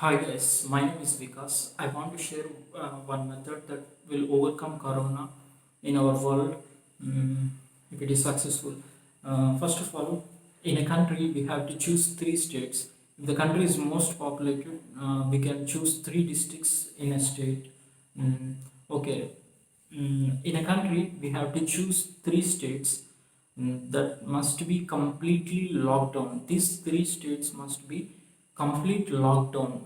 Hi guys, my name is Vikas. I want to share one method that will overcome corona in our world mm, if it is successful. First of all, in a country we have to choose three states. If the country is most populated, we can choose three districts in a state. Mm, okay, in a country we have to choose three states that must be completely locked down. These three states must be complete lockdown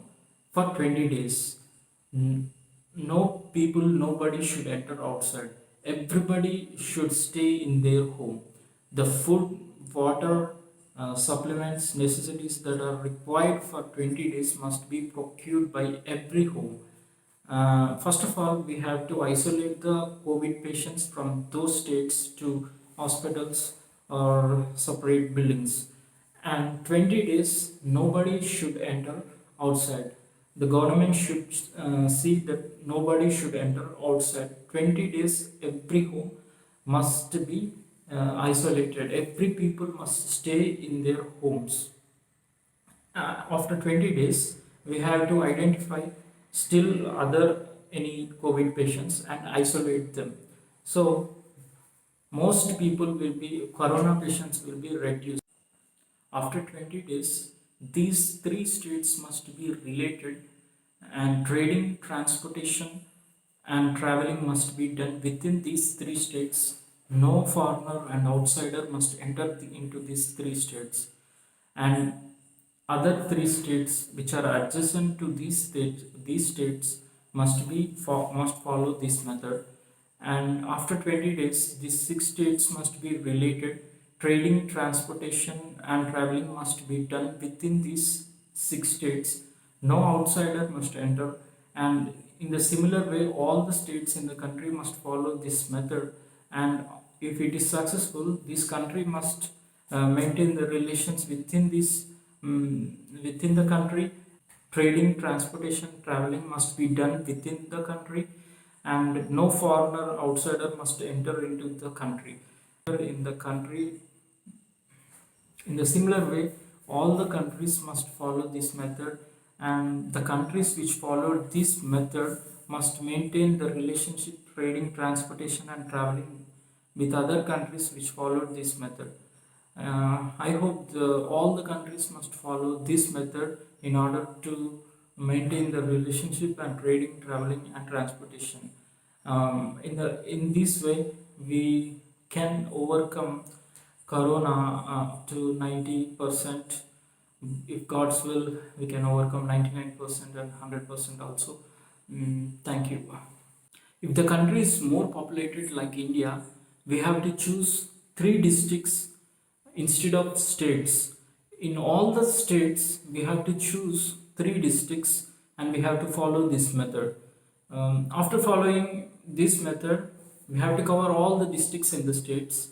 for 20 days. N- No people, nobody should enter outside. Everybody should stay in their home. The food, water, supplements, necessities that are required for 20 days must be procured by every home. First of all, we have to isolate the COVID patients from those states to hospitals or separate buildings. And 20 days, nobody should enter outside. The government should see that nobody should enter outside. 20 days, every home must be isolated. Every people must stay in their homes. After 20 days, we have to identify still other any COVID patients and isolate them. So most people will be corona patients will be reduced. After 20 days, these three states must be related, and trading, transportation, and traveling must be done within these three states. No foreigner and outsider must enter into these three states. And other three states which are adjacent to these states must follow this method. And after 20 days, these six states must be related. Trading, transportation, and traveling must be done within these six states. No outsider must enter. And in the similar way, all the states in the country must follow this method. And if it is successful, this country must maintain the relations within the country. Trading, transportation, traveling must be done within the country, and no foreigner outsider must enter into the country. In the country, in the similar way, all the countries must follow this method, and the countries which follow this method must maintain the relationship, trading, transportation, and traveling with other countries which followed this method. I hope all the countries must follow this method in order to maintain the relationship and trading, traveling, and transportation. In this way, we can overcome Corona to 90%. If God's will, we can overcome 99% and 100% also. Thank you. If the country is more populated like India, we have to choose three districts instead of states. In all the states, we have to choose three districts and we have to follow this method. After following this method, we have to cover all the districts in the states.